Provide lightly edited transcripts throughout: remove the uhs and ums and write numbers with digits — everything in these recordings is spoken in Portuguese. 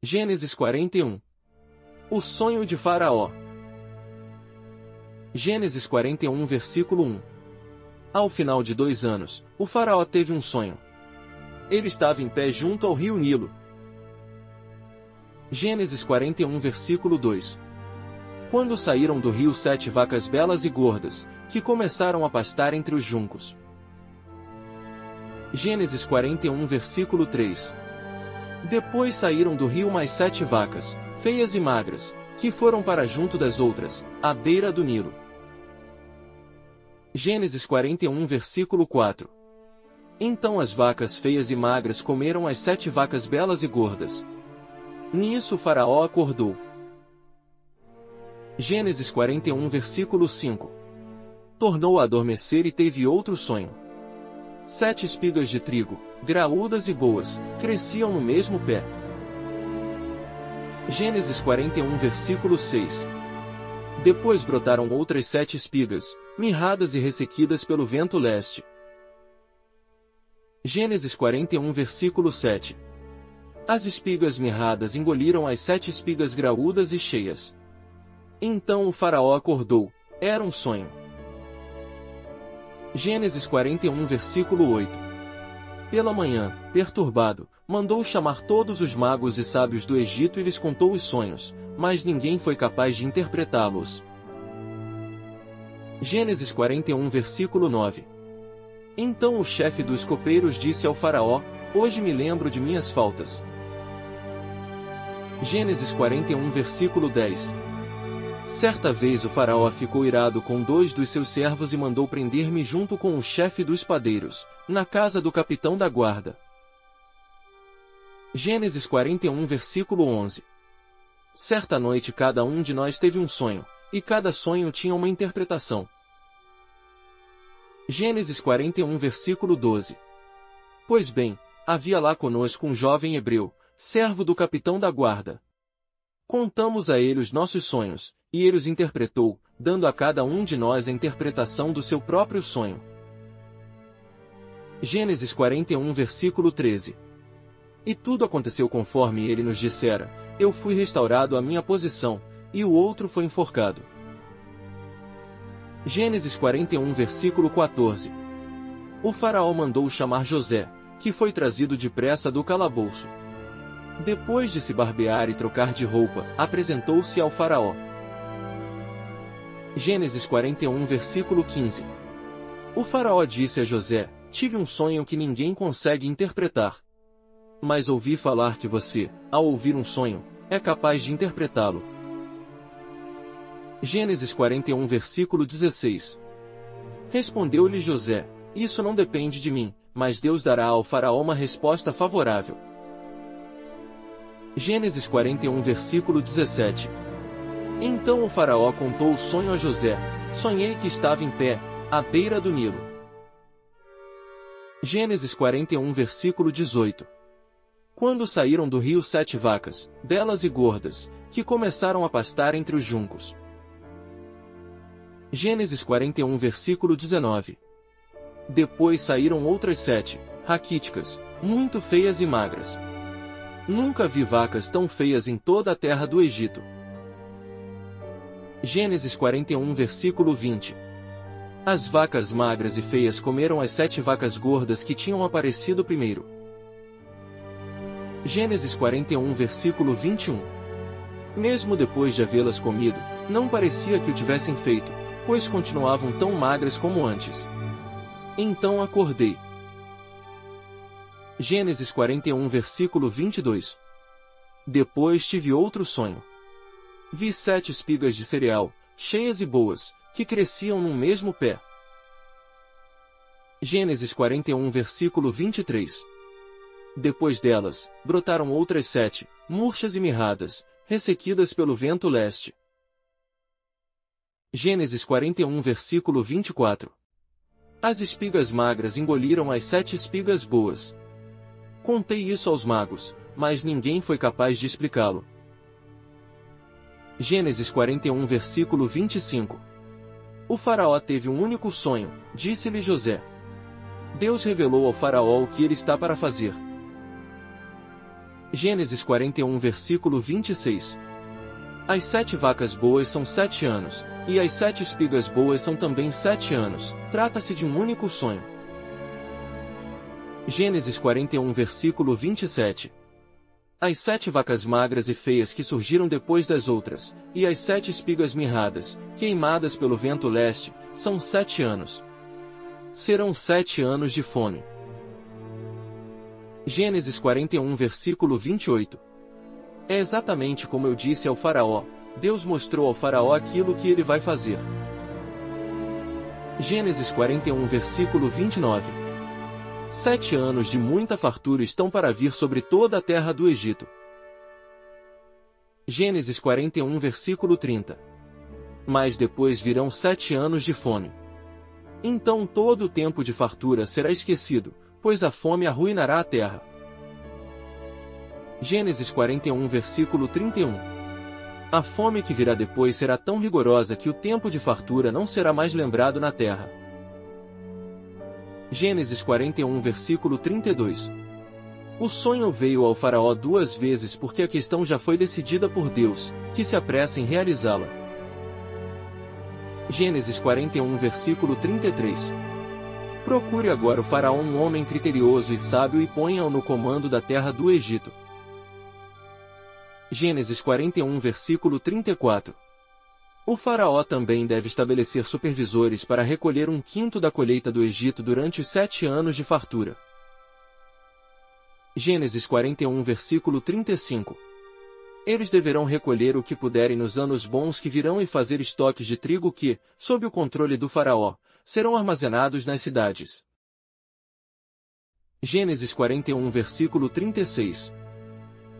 Gênesis 41. O sonho de Faraó. Gênesis 41 versículo 1. Ao final de 2 anos, o faraó teve um sonho. Ele estava em pé junto ao rio Nilo. Gênesis 41 versículo 2. Quando saíram do rio 7 vacas belas e gordas, que começaram a pastar entre os juncos. Gênesis 41 versículo 3. Depois saíram do rio mais 7 vacas, feias e magras, que foram para junto das outras, à beira do Nilo. Gênesis 41 versículo 4. Então as vacas feias e magras comeram as 7 vacas belas e gordas. Nisso o faraó acordou. Gênesis 41 versículo 5. Tornou a adormecer e teve outro sonho. 7 espigas de trigo, graúdas e boas, cresciam no mesmo pé. Gênesis 41 versículo 6. Depois brotaram outras 7 espigas, mirradas e ressequidas pelo vento leste. Gênesis 41 versículo 7. As espigas mirradas engoliram as 7 espigas graúdas e cheias. Então o faraó acordou, era um sonho. Gênesis 41 versículo 8. Pela manhã, perturbado, mandou chamar todos os magos e sábios do Egito e lhes contou os sonhos, mas ninguém foi capaz de interpretá-los. Gênesis 41 versículo 9. Então o chefe dos copeiros disse ao faraó: hoje me lembro de minhas faltas. Gênesis 41 versículo 10. Certa vez o faraó ficou irado com 2 dos seus servos e mandou prender-me junto com o chefe dos padeiros, na casa do capitão da guarda. Gênesis 41 versículo 11. Certa noite cada um de nós teve um sonho, e cada sonho tinha uma interpretação. Gênesis 41 versículo 12. Pois bem, havia lá conosco um jovem hebreu, servo do capitão da guarda. Contamos a ele os nossos sonhos, e ele os interpretou, dando a cada um de nós a interpretação do seu próprio sonho. Gênesis 41 versículo 13. E tudo aconteceu conforme ele nos dissera, eu fui restaurado à minha posição, e o outro foi enforcado. Gênesis 41 versículo 14. O faraó mandou chamar José, que foi trazido depressa do calabouço. Depois de se barbear e trocar de roupa, apresentou-se ao faraó. Gênesis 41 versículo 15. O faraó disse a José: tive um sonho que ninguém consegue interpretar. Mas ouvi falar que você, ao ouvir um sonho, é capaz de interpretá-lo. Gênesis 41 versículo 16. Respondeu-lhe José: isso não depende de mim, mas Deus dará ao faraó uma resposta favorável. Gênesis 41 versículo 17. Então o faraó contou o sonho a José: sonhei que estava em pé, à beira do Nilo. Gênesis 41 versículo 18. Quando saíram do rio 7 vacas, belas e gordas, que começaram a pastar entre os juncos. Gênesis 41 versículo 19. Depois saíram outras 7, raquíticas, muito feias e magras. Nunca vi vacas tão feias em toda a terra do Egito. Gênesis 41 versículo 20. As vacas magras e feias comeram as 7 vacas gordas que tinham aparecido primeiro. Gênesis 41 versículo 21. Mesmo depois de havê-las comido, não parecia que o tivessem feito, pois continuavam tão magras como antes. Então acordei. Gênesis 41 versículo 22. Depois tive outro sonho. Vi 7 espigas de cereal, cheias e boas, que cresciam num mesmo pé. Gênesis 41 versículo 23. Depois delas, brotaram outras 7, murchas e mirradas, ressequidas pelo vento leste. Gênesis 41 versículo 24. As espigas magras engoliram as 7 espigas boas. Contei isso aos magos, mas ninguém foi capaz de explicá-lo. Gênesis 41 versículo 25. O faraó teve um único sonho, disse-lhe José. Deus revelou ao faraó o que ele está para fazer. Gênesis 41 versículo 26. As 7 vacas boas são 7 anos, e as 7 espigas boas são também 7 anos, trata-se de um único sonho. Gênesis 41 versículo 27. As 7 vacas magras e feias que surgiram depois das outras, e as 7 espigas mirradas, queimadas pelo vento leste, são 7 anos. Serão 7 anos de fome. Gênesis 41 versículo 28. É exatamente como eu disse ao faraó, Deus mostrou ao faraó aquilo que ele vai fazer. Gênesis 41 versículo 29. 7 anos de muita fartura estão para vir sobre toda a terra do Egito. Gênesis 41 versículo 30. Mas depois virão 7 anos de fome. Então todo o tempo de fartura será esquecido, pois a fome arruinará a terra. Gênesis 41 versículo 31. A fome que virá depois será tão rigorosa que o tempo de fartura não será mais lembrado na terra. Gênesis 41 versículo 32. O sonho veio ao faraó 2 vezes porque a questão já foi decidida por Deus, que se apressa em realizá-la. Gênesis 41 versículo 33. Procure agora o faraó um homem criterioso e sábio e ponha-o no comando da terra do Egito. Gênesis 41 versículo 34. O faraó também deve estabelecer supervisores para recolher 1/5 da colheita do Egito durante os 7 anos de fartura. Gênesis 41 versículo 35. Eles deverão recolher o que puderem nos anos bons que virão e fazer estoques de trigo que, sob o controle do faraó, serão armazenados nas cidades. Gênesis 41 versículo 36.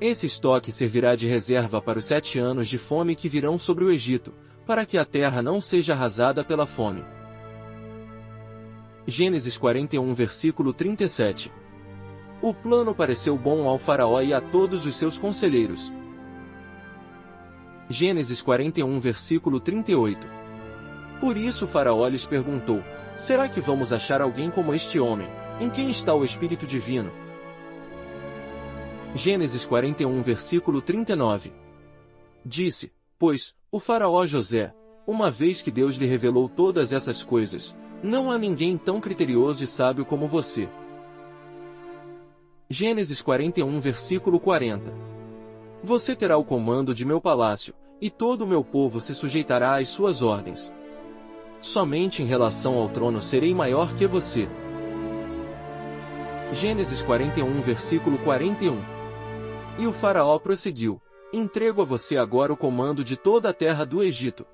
Esse estoque servirá de reserva para os 7 anos de fome que virão sobre o Egito, para que a terra não seja arrasada pela fome. Gênesis 41 versículo 37. O plano pareceu bom ao faraó e a todos os seus conselheiros. Gênesis 41 versículo 38. Por isso o faraó lhes perguntou: será que vamos achar alguém como este homem, em quem está o Espírito Divino? Gênesis 41 versículo 39. Disse, pois, o faraó José, uma vez que Deus lhe revelou todas essas coisas, não há ninguém tão criterioso e sábio como você. Gênesis 41 versículo 40. Você terá o comando de meu palácio, e todo o meu povo se sujeitará às suas ordens. Somente em relação ao trono serei maior que você. Gênesis 41 versículo 41. E o faraó prosseguiu: entrego a você agora o comando de toda a terra do Egito.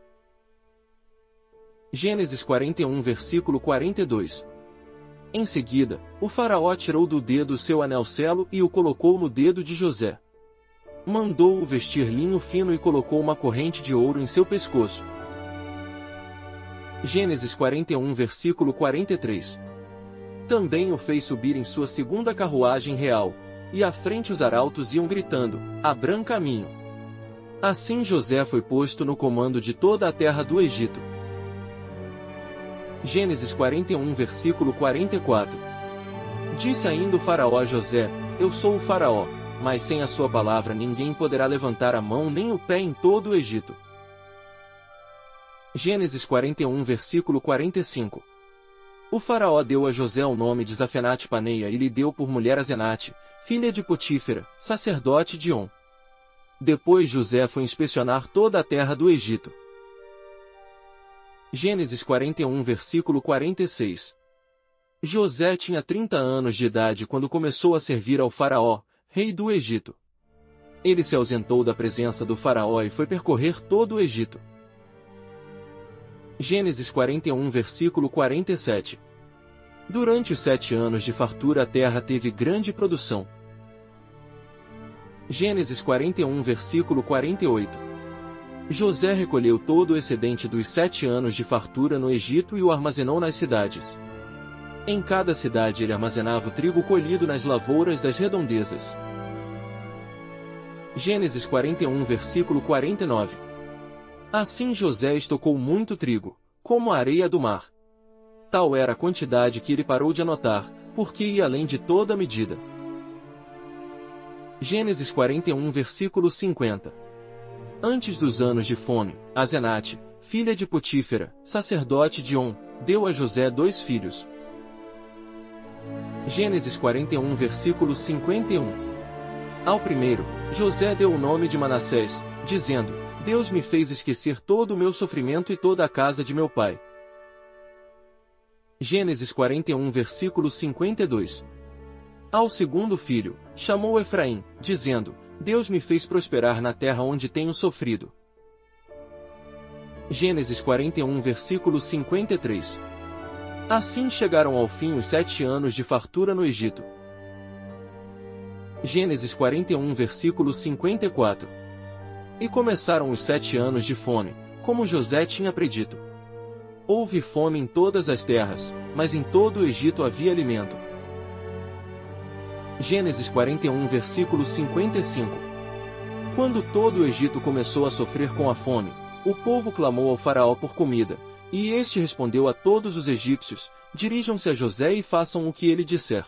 Gênesis 41 versículo 42. Em seguida, o faraó tirou do dedo seu anel-selo e o colocou no dedo de José. Mandou-o vestir linho fino e colocou uma corrente de ouro em seu pescoço. Gênesis 41 versículo 43. Também o fez subir em sua segunda carruagem real, e à frente os arautos iam gritando: abram caminho. Assim José foi posto no comando de toda a terra do Egito. Gênesis 41 versículo 44. Disse ainda o faraó a José: eu sou o faraó, mas sem a sua palavra ninguém poderá levantar a mão nem o pé em todo o Egito. Gênesis 41 versículo 45. O faraó deu a José o nome de Zafenate-Paneia e lhe deu por mulher Azenate, filha de Potífera, sacerdote de On. Depois José foi inspecionar toda a terra do Egito. Gênesis 41 versículo 46. José tinha 30 anos de idade quando começou a servir ao faraó, rei do Egito. Ele se ausentou da presença do faraó e foi percorrer todo o Egito. Gênesis 41 versículo 47. Durante os 7 anos de fartura a terra teve grande produção. Gênesis 41 versículo 48. José recolheu todo o excedente dos 7 anos de fartura no Egito e o armazenou nas cidades. Em cada cidade ele armazenava o trigo colhido nas lavouras das redondezas. Gênesis 41 versículo 49. Assim José estocou muito trigo, como a areia do mar. Tal era a quantidade que ele parou de anotar, porque ia além de toda a medida. Gênesis 41 versículo 50. Antes dos anos de fome, Asenate, filha de Potífera, sacerdote de On, deu a José 2 filhos. Gênesis 41 versículo 51. Ao primeiro, José deu o nome de Manassés, dizendo: Deus me fez esquecer todo o meu sofrimento e toda a casa de meu pai. Gênesis 41 versículo 52. Ao segundo filho, chamou Efraim, dizendo: Deus me fez prosperar na terra onde tenho sofrido. Gênesis 41 versículo 53. Assim chegaram ao fim os 7 anos de fartura no Egito. Gênesis 41 versículo 54. E começaram os 7 anos de fome, como José tinha predito. Houve fome em todas as terras, mas em todo o Egito havia alimento. Gênesis 41 versículo 55. Quando todo o Egito começou a sofrer com a fome, o povo clamou ao faraó por comida, e este respondeu a todos os egípcios: dirijam-se a José e façam o que ele disser.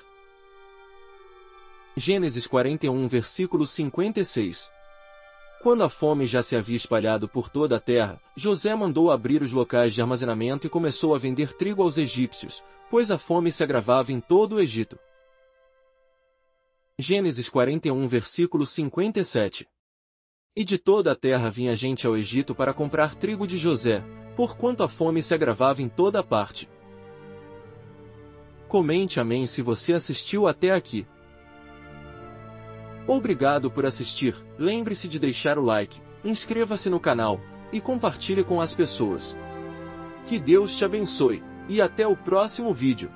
Gênesis 41 versículo 56. Quando a fome já se havia espalhado por toda a terra, José mandou abrir os locais de armazenamento e começou a vender trigo aos egípcios, pois a fome se agravava em todo o Egito. Gênesis 41 versículo 57. E de toda a terra vinha gente ao Egito para comprar trigo de José, porquanto a fome se agravava em toda a parte. Comente amém se você assistiu até aqui. Obrigado por assistir, lembre-se de deixar o like, inscreva-se no canal, e compartilhe com as pessoas. Que Deus te abençoe, e até o próximo vídeo.